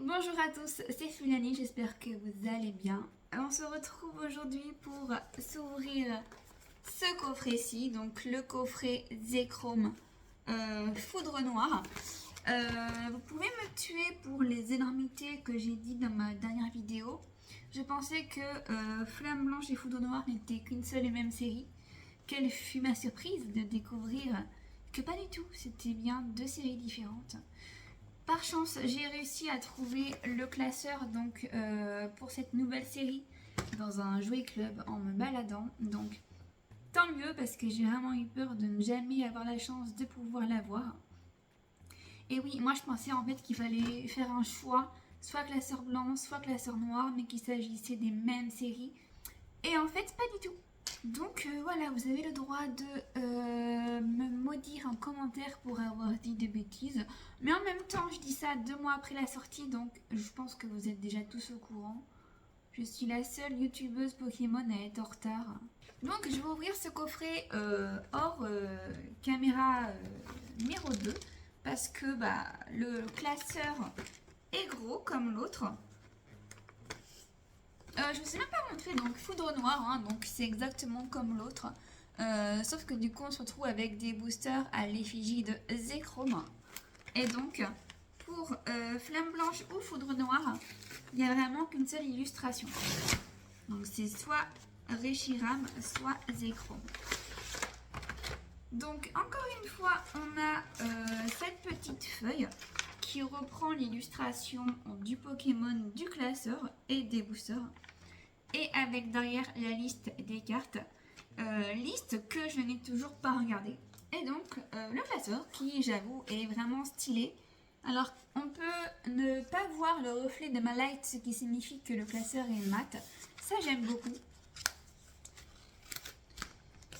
Bonjour à tous, c'est Fulani, j'espère que vous allez bien. On se retrouve aujourd'hui pour s'ouvrir ce coffret-ci, donc le coffret Zekrom Foudre Noire. Vous pouvez me tuer pour les énormités que j'ai dit dans ma dernière vidéo. Je pensais que Flamme Blanche et Foudre Noire n'étaient qu'une seule et même série. Quelle fut ma surprise de découvrir que pas du tout, c'était bien deux séries différentes. Par chance, j'ai réussi à trouver le classeur donc, pour cette nouvelle série dans un jouet club en me baladant. Donc tant mieux parce que j'ai vraiment eu peur de ne jamais avoir la chance de pouvoir l'avoir. Et oui, moi je pensais en fait qu'il fallait faire un choix, soit classeur blanc, soit classeur noir, mais qu'il s'agissait des mêmes séries. Et en fait, pas du tout. Donc voilà, vous avez le droit de me maudire en commentaire pour avoir dit des bêtises. Mais en même temps, je dis ça 2 mois après la sortie, donc je pense que vous êtes déjà tous au courant. Je suis la seule youtubeuse Pokémon à être en retard. Donc je vais ouvrir ce coffret hors caméra numéro 2 parce que le classeur est gros comme l'autre. Je ne vous ai même pas montré donc Foudre Noire, hein, donc c'est exactement comme l'autre. Sauf que du coup on se retrouve avec des boosters à l'effigie de Zekrom. Et donc pour Flamme Blanche ou Foudre Noire, il n'y a vraiment qu'une seule illustration. Donc c'est soit Reshiram, soit Zekrom. Donc encore une fois on a cette petite feuille qui reprend l'illustration du Pokémon du classeur et des boosters. Et avec derrière la liste des cartes, liste que je n'ai toujours pas regardée. Et donc le classeur qui j'avoue est vraiment stylé. Alors on peut ne pas voir le reflet de ma light, ce qui signifie que le classeur est mat. Ça j'aime beaucoup.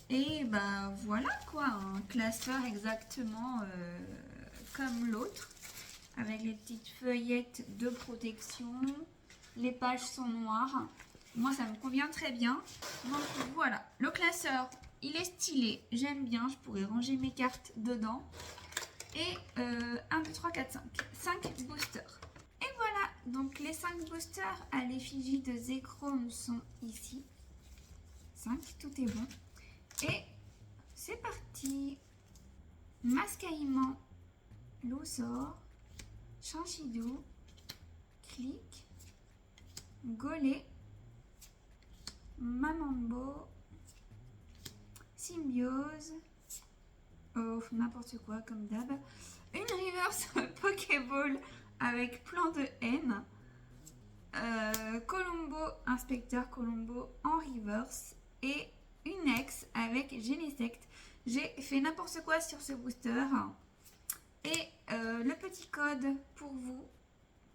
Et bah voilà quoi, un classeur exactement comme l'autre. Avec les petites feuillettes de protection. Les pages sont noires. Moi, ça me convient très bien. Donc voilà, le classeur, il est stylé. J'aime bien, je pourrais ranger mes cartes dedans. Et 1, 2, 3, 4, 5. 5 boosters. Et voilà, donc les 5 boosters à l'effigie de Zekrom sont ici. 5, tout est bon. Et c'est parti. Mascaillement, Loussor, Chanchidou, Clic, Golé, Mamambo, Symbiose, oh, n'importe quoi comme d'hab, une reverse Pokéball avec plein de haine, Colombo, Inspecteur Colombo en reverse et une ex avec Genesect. J'ai fait n'importe quoi sur ce booster. Et le petit code pour vous,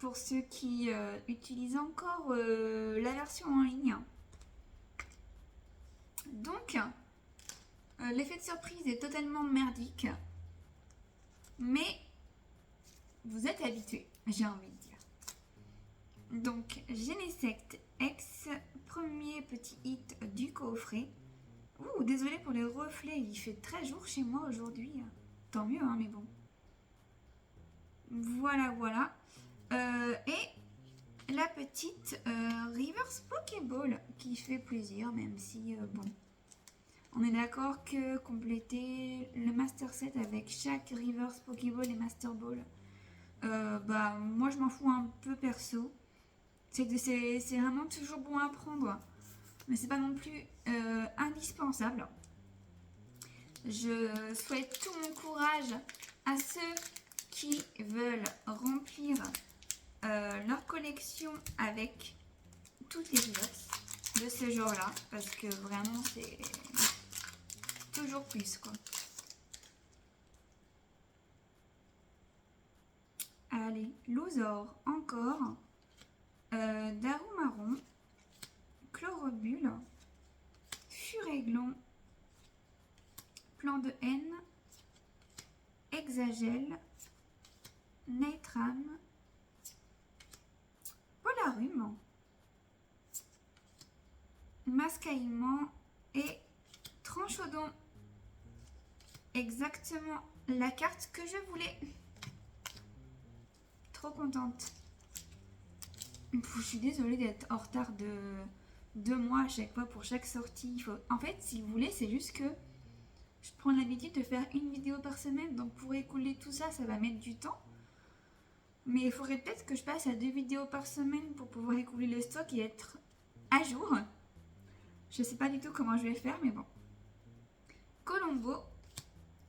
pour ceux qui utilisent encore la version en ligne. Donc, l'effet de surprise est totalement merdique. Mais vous êtes habitués, j'ai envie de dire. Donc, Genesect X, premier petit hit du coffret. Ouh, désolé pour les reflets, il fait très jour chez moi aujourd'hui. Tant mieux, hein, mais bon. Voilà, voilà. Et la petite Reverse Pokéball qui fait plaisir, même si, bon, on est d'accord que compléter le Master Set avec chaque Reverse Pokéball et Master Ball, moi je m'en fous un peu perso. C'est vraiment toujours bon à prendre, mais c'est pas non plus indispensable. Je souhaite tout mon courage à ceux qui veulent remplir leur collection avec toutes les reverses de ce genre-là, parce que vraiment c'est toujours plus quoi. Allez, Loussor encore, Darumaron, Chlorobule, Furéglon, Plan de haine, Hexagel, Naitram, Polarum, Mascaillement et Tranchodon. Exactement la carte que je voulais. Trop contente. Je suis désolée d'être en retard de 2 mois à chaque fois pour chaque sortie. En fait, si vous voulez, c'est juste que je prends l'habitude de faire une vidéo par semaine. Donc pour écouler tout ça, ça va mettre du temps. Mais il faudrait peut-être que je passe à 2 vidéos par semaine pour pouvoir écouler le stock et être à jour. Je sais pas du tout comment je vais faire, mais bon. Colombo,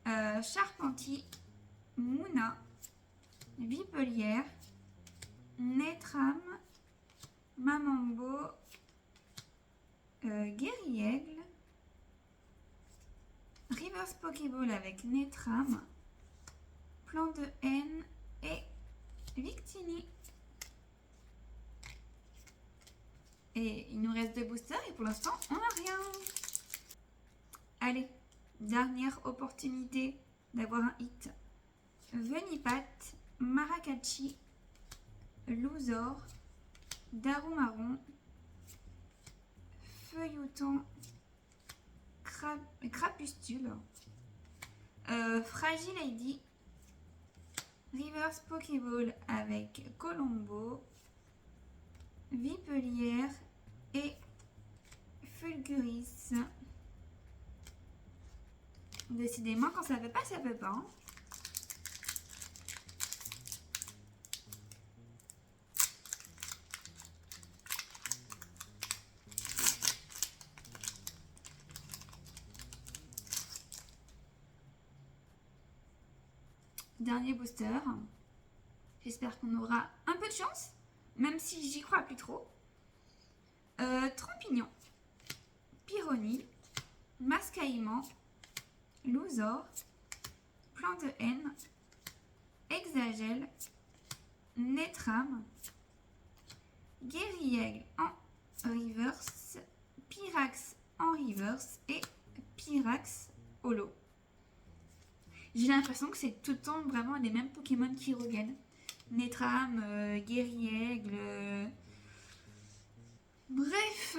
Charpentier, Mouna, Vipelière, Netram, Mamambo, Guerriègle, Reverse Pokéball avec Netram, Plan de haine et Victini. Et il nous reste 2 boosters et pour l'instant on n'a rien. Allez, dernière opportunité d'avoir un hit. Venipat, Maracacci, Louzor, Darumaron, Feuilleton, Crapustule, Fragile Lady, Reverse Pokéball avec Colombo, Vipelière et Fulguris. Décidément, quand ça veut pas, ça veut pas. Hein. Dernier booster. J'espère qu'on aura un peu de chance, même si j'y crois plus trop. Trampignon, Pyronil, Mascaïment, Louzor, Plan de haine, Exagel, Netram, Guerriègle en reverse, Pyrax en reverse et Pyrax holo. J'ai l'impression que c'est tout le temps vraiment les mêmes Pokémon qui reviennent. Netram, Guerriègle. Bref,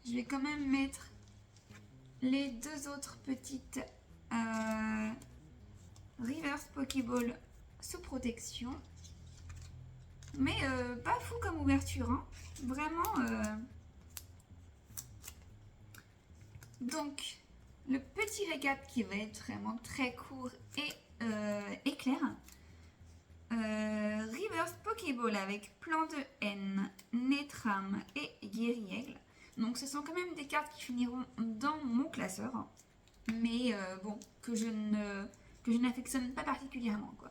je vais quand même mettre les 2 autres petites Reverse Pokéball sous protection. Mais pas fou comme ouverture, hein. Vraiment. Donc, le petit récap qui va être vraiment très court et clair. Reverse Pokéball avec Plan de haine, Netram et Guerriègle. Donc ce sont quand même des cartes qui finiront dans mon classeur. Mais bon, que je n'affectionne pas particulièrement, quoi.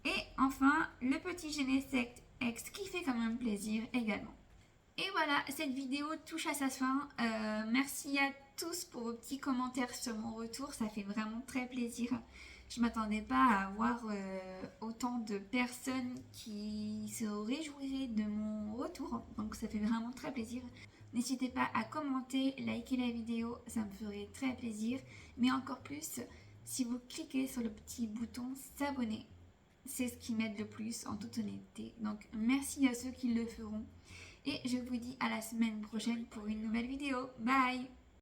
Et enfin, le petit Genesect X qui fait quand même plaisir également. Et voilà, cette vidéo touche à sa fin. Merci à tous pour vos petits commentaires sur mon retour, ça fait vraiment très plaisir. Je m'attendais pas à avoir autant de personnes qui se réjouiraient de mon retour, donc ça fait vraiment très plaisir. N'hésitez pas à commenter, liker la vidéo, ça me ferait très plaisir. Mais encore plus, si vous cliquez sur le petit bouton s'abonner, c'est ce qui m'aide le plus en toute honnêteté. Donc merci à ceux qui le feront. Et je vous dis à la semaine prochaine pour une nouvelle vidéo. Bye!